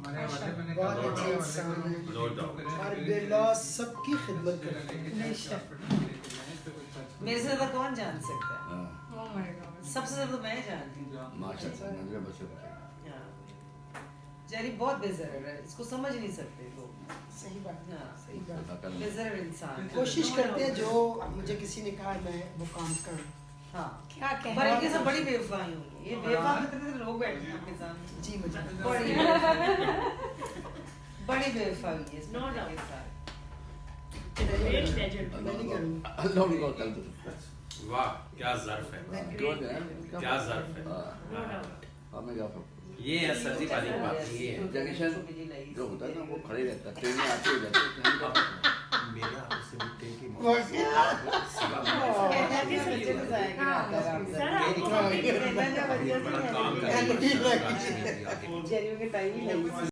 बहुत अच्छे इंसान हैं और बेलौस सबकी खिदमत करते हैं। मेरे से ज्यादा कौन जान सकता है? सबसे ज्यादा मैं जानती हूँ। माशाल्लाह जेरी बहुत बेज़रर है, इसको समझ नहीं सकते लोग। सही बात है, सही बात। बेज़रर इंसान। कोशिश करते हैं जो मुझे किसी ने कहा मैं वो काम करूं। हाँ क्या कहें? पर इनके साथ बड़ी बेवफाई हुई। ये बेवफा कितने लोग बैठे हैं आपके सामने। जी मुझे बड़ी बेवफाई हुई है No doubt. के साथ। Great legend. मैं नहीं करूँगा। अल्लाह उनको अकल दे। वाह क्या ज़र्फ है, क्या ज़र्फ है। No doubt. हमें क्या ये है सर्दी वाली बात, ये है। जंक्शन जो होता है ना वो खड़े रहता है, ट्रेनें आती हो जाती है। मेरे हाथ से मिट्टी की जेरी के टाइम ही लगी।